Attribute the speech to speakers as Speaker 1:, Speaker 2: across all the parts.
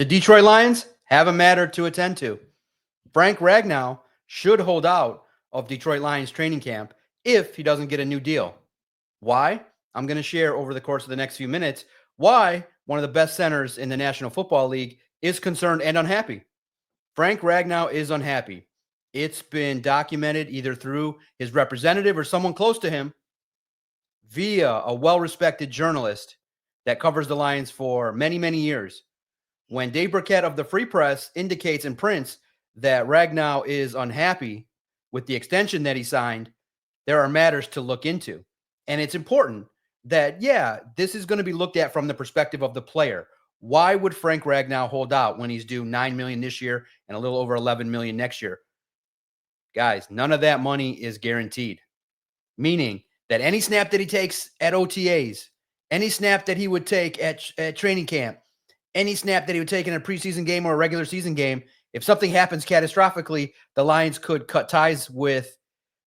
Speaker 1: The Detroit Lions have a matter to attend to. Frank Ragnow should hold out of Detroit Lions training camp if he doesn't get a new deal. Why? I'm going to share over the course of the next few minutes why one of the best centers in the National Football League is concerned and unhappy. Frank Ragnow is unhappy. It's been documented either through his representative or someone close to him via a well-respected journalist that covers the Lions for many, many years. When Dave Burkett of the Free Press indicates in prints that Ragnow is unhappy with the extension that he signed, there are matters to look into. And it's important that, this is going to be looked at from the perspective of the player. Why would Frank Ragnow hold out when he's due $9 million this year and a little over $11 million next year? Guys, none of that money is guaranteed, meaning that any snap that he takes at OTAs, any snap that he would take at training camp, any snap that he would take in a preseason game or a regular season game, if something happens catastrophically, the Lions could cut ties with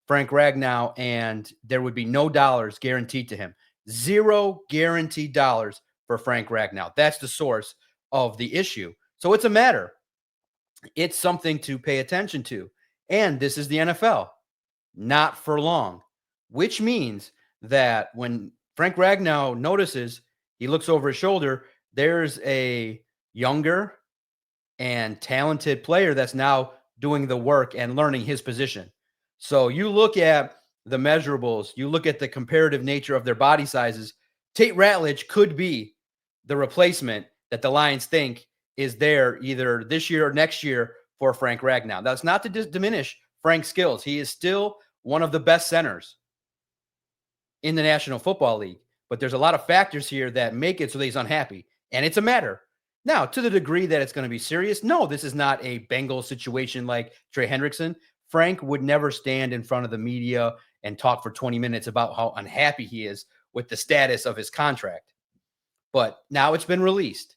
Speaker 1: Frank Ragnow and there would be no dollars guaranteed to him. Zero guaranteed dollars for Frank Ragnow. That's the source of the issue. So it's a matter. It's something to pay attention to. And this is the NFL, not for long, which means that when Frank Ragnow notices, he looks over his shoulder, there's a younger and talented player that's now doing the work and learning his position. So you look at the measurables, you look at the comparative nature of their body sizes. Tate Ratledge could be the replacement that the Lions think is there either this year or next year for Frank Ragnow. That's not to diminish Frank's skills. He is still one of the best centers in the National Football League, but there's a lot of factors here that make it so that he's unhappy, and it's a matter. Now, to the degree that it's going to be serious, no, this is not a Bengals situation like Trey Hendrickson. Frank would never stand in front of the media and talk for 20 minutes about how unhappy he is with the status of his contract. But now it's been released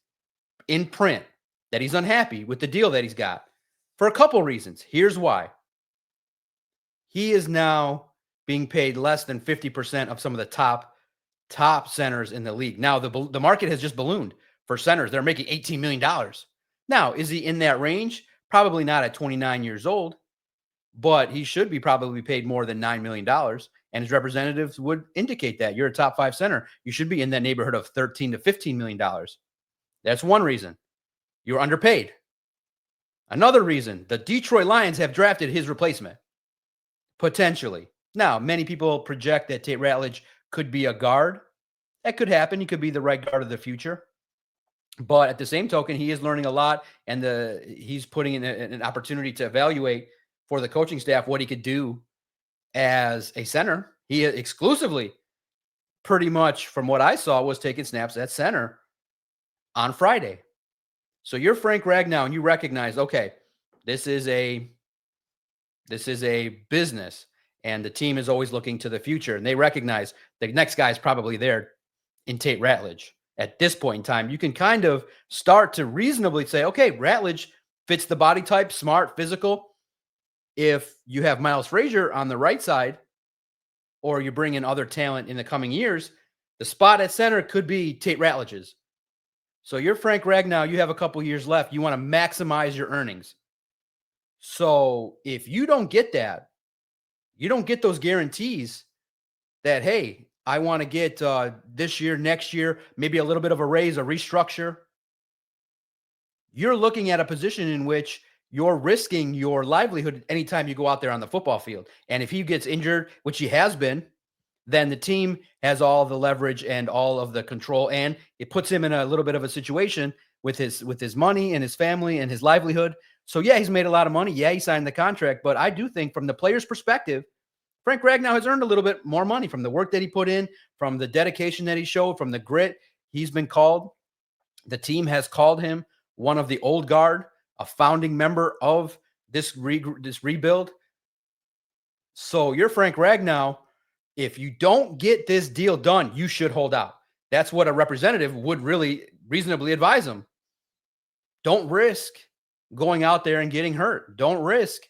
Speaker 1: in print that he's unhappy with the deal that he's got for a couple reasons. Here's why. He is now being paid less than 50% of some of the top centers in the league. Now, the market has just ballooned for centers. They're making $18 million. Now, is he in that range? Probably not at 29 years old, but he should be probably paid more than $9 million. And his representatives would indicate that you're a top 5 center. You should be in that neighborhood of $13 to $15 million. That's one reason. You're underpaid. Another reason, the Detroit Lions have drafted his replacement, potentially. Now, many people project that Tate Ratledge could be a guard. That could happen. He could be the right guard of the future. But at the same token, he is learning a lot, and he's putting in an opportunity to evaluate for the coaching staff what he could do as a center. He exclusively, pretty much from what I saw, was taking snaps at center on Friday. So you're Frank Ragnow, and you recognize, okay, this is a business, and the team is always looking to the future, and they recognize the next guy is probably there in Tate Ratledge. At this point in time, you can kind of start to reasonably say, okay, Ratledge fits the body type, smart, physical. If you have Miles Frazier on the right side, or you bring in other talent in the coming years, the spot at center could be Tate Ratledge's. So you're Frank Ragnow, you have a couple years left. You want to maximize your earnings. So if you don't get that, you don't get those guarantees that, hey, I want to get this year, next year, maybe a little bit of a raise, a restructure. You're looking at a position in which you're risking your livelihood anytime you go out there on the football field. And if he gets injured, which he has been, then the team has all the leverage and all of the control, and it puts him in a little bit of a situation with his money and his family and his livelihood. So yeah, he's made a lot of money. Yeah, he signed the contract, but I do think from the player's perspective, Frank Ragnow has earned a little bit more money from the work that he put in, from the dedication that he showed, from the grit. He's been called. The team has called him one of the old guard, a founding member of this rebuild. So you're Frank Ragnow. If you don't get this deal done, you should hold out. That's what a representative would really reasonably advise him. Don't risk going out there and getting hurt. Don't risk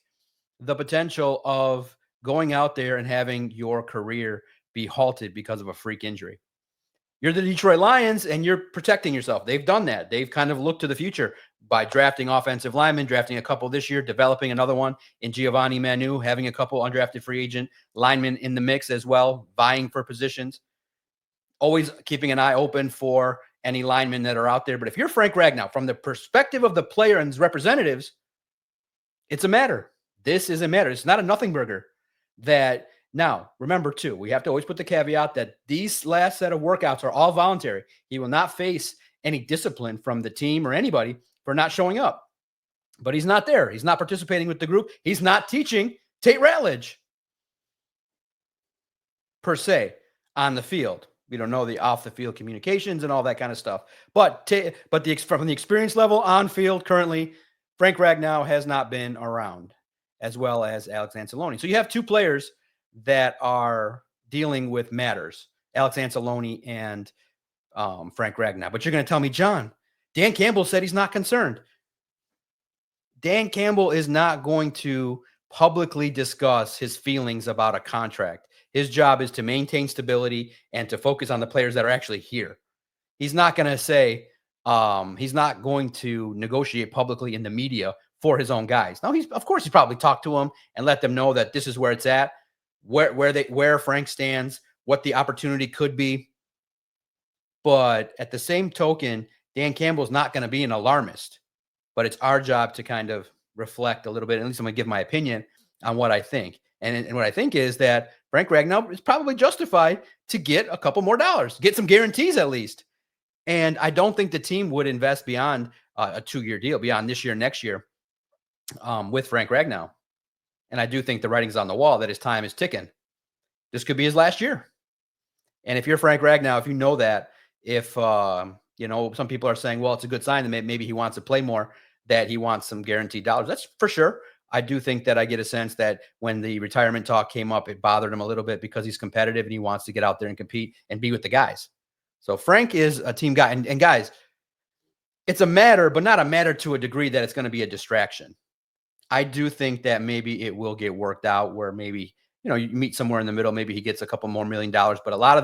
Speaker 1: the potential of going out there and having your career be halted because of a freak injury. You're the Detroit Lions and you're protecting yourself. They've done that. They've kind of looked to the future by drafting offensive linemen, drafting a couple this year, developing another one in Giovanni Manu, having a couple undrafted free agent linemen in the mix as well, vying for positions, always keeping an eye open for any linemen that are out there. But if you're Frank Ragnow, from the perspective of the player and his representatives, it's a matter. This is a matter. It's not a nothing burger. That now, remember too, we have to always put the caveat that these last set of workouts are all voluntary. He will not face any discipline from the team or anybody for not showing up. But he's not there. He's not participating with the group. He's not teaching Tate Ratledge per se on the field. We don't know the off the field communications and all that kind of stuff. But from the experience level on field currently, Frank Ragnow has not been around, as well as Alex Anzalone. So you have two players that are dealing with matters, Alex Anzalone and Frank Ragnow. But you're going to tell me, John, Dan Campbell said he's not concerned. Dan Campbell is not going to publicly discuss his feelings about a contract. His job is to maintain stability and to focus on the players that are actually here. He's not going to say, he's not going to negotiate publicly in the media for his own guys. Now, of course, he probably talked to them and let them know that this is where it's at, where Frank stands, what the opportunity could be. But at the same token, Dan Campbell's not going to be an alarmist. But it's our job to kind of reflect a little bit. At least I'm going to give my opinion on what I think. And what I think is that Frank Ragnow is probably justified to get a couple more dollars, get some guarantees at least. And I don't think the team would invest beyond a 2-year deal, beyond this year, next year, with Frank Ragnow. And I do think the writing's on the wall that his time is ticking. This could be his last year. And if you're Frank Ragnow, if you know that, if some people are saying, well, it's a good sign that maybe he wants to play more, that he wants some guaranteed dollars. That's for sure. I do think that I get a sense that when the retirement talk came up, it bothered him a little bit because he's competitive and he wants to get out there and compete and be with the guys. So Frank is a team guy. And guys, it's a matter, but not a matter to a degree that it's going to be a distraction. I do think that maybe it will get worked out where maybe, you meet somewhere in the middle. Maybe he gets a couple more $1 million, but a lot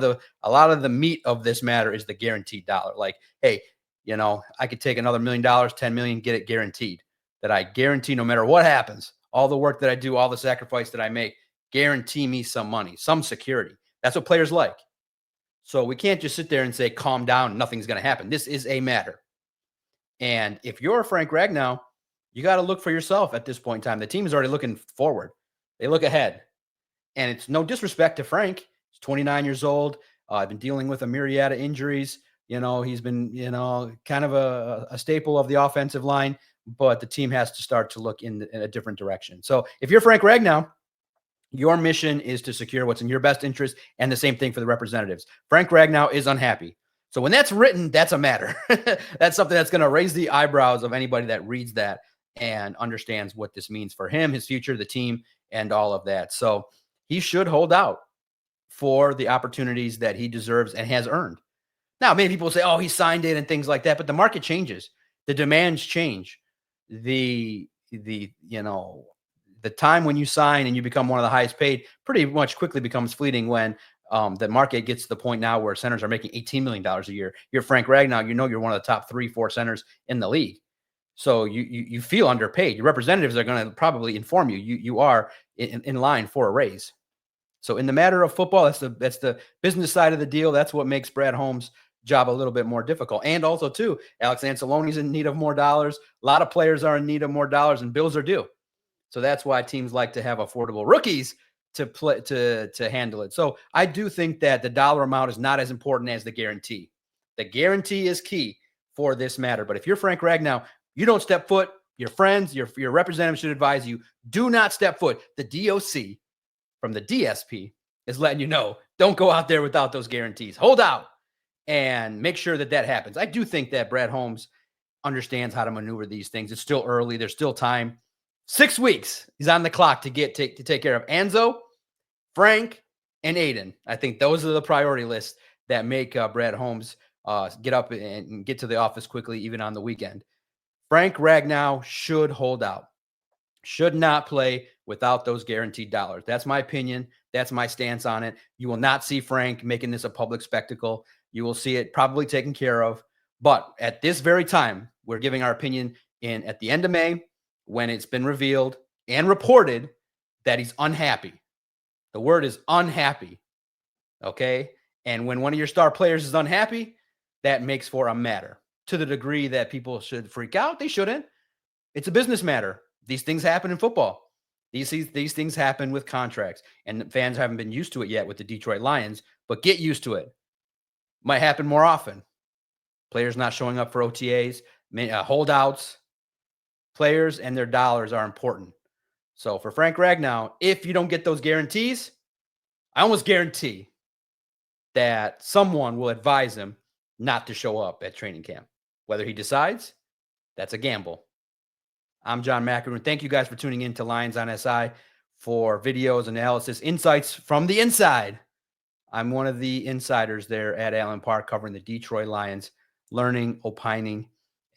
Speaker 1: of the meat of this matter is the guaranteed dollar. Like, hey, I could take another $1 million, 10 million, get it guaranteed, that I guarantee no matter what happens, all the work that I do, all the sacrifice that I make, guarantee me some money, some security. That's what players like. So we can't just sit there and say, calm down, nothing's going to happen. This is a matter. And if you're Frank Ragnow, you got to look for yourself at this point in time. The team is already looking forward. They look ahead. And it's no disrespect to Frank. He's 29 years old. I've been dealing with a myriad of injuries. He's been, kind of a staple of the offensive line, but the team has to start to look in a different direction. So if you're Frank Ragnow, your mission is to secure what's in your best interest, and the same thing for the representatives. Frank Ragnow is unhappy. So when that's written, that's a matter. That's something that's going to raise the eyebrows of anybody that reads that and understands what this means for him, his future, the team, and all of that. So he should hold out for the opportunities that he deserves and has earned. Now, many people say, oh, he signed it and things like that, but the market changes. The demands change. The time when you sign and you become one of the highest paid pretty much quickly becomes fleeting when the market gets to the point now where centers are making $18 million a year. You're Frank Ragnow, you're one of the top 3-4 centers in the league. So you feel underpaid. Your representatives are going to probably inform you. You are in line for a raise. So in the matter of football, that's the business side of the deal. That's what makes Brad Holmes' job a little bit more difficult. And also too, Alex Anzalone's in need of more dollars. A lot of players are in need of more dollars, and bills are due. So that's why teams like to have affordable rookies to play to handle it. So I do think that the dollar amount is not as important as the guarantee. The guarantee is key for this matter. But if you're Frank Ragnow, you don't step foot. Your friends, your representative should advise you, do not step foot. The DOC from the DSP is letting you know, don't go out there without those guarantees. Hold out and make sure that happens. I do think that Brad Holmes understands how to maneuver these things. It's still early. There's still time. 6 weeks he's on the clock to take care of Anzo, Frank, and Aiden. I think those are the priority lists that make Brad Holmes get up and get to the office quickly, even on the weekend. Frank Ragnow should hold out, should not play without those guaranteed dollars. That's my opinion. That's my stance on it. You will not see Frank making this a public spectacle. You will see it probably taken care of. But at this very time, we're giving our opinion at the end of May, when it's been revealed and reported that he's unhappy. The word is unhappy. Okay. And when one of your star players is unhappy, that makes for a matter. To the degree that people should freak out, they shouldn't. It's a business matter. These things happen in football. These things happen with contracts, and fans haven't been used to it yet with the Detroit Lions, but get used to it. Might happen more often. Players not showing up for OTAs, holdouts. Players and their dollars are important. So for Frank Ragnow, if you don't get those guarantees, I almost guarantee that someone will advise him not to show up at training camp. Whether he decides, that's a gamble. I'm John McEnroe. Thank you guys for tuning in to Lions on SI for videos, analysis, insights from the inside. I'm one of the insiders there at Allen Park covering the Detroit Lions, learning, opining,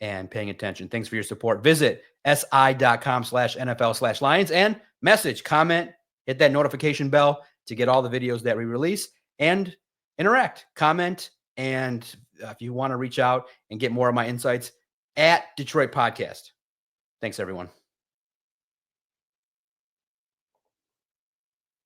Speaker 1: and paying attention. Thanks for your support. Visit si.com/NFL/Lions and message, comment, hit that notification bell to get all the videos that we release and interact, comment. And if you want to reach out and get more of my insights, at Detroit Podcast. Thanks, everyone.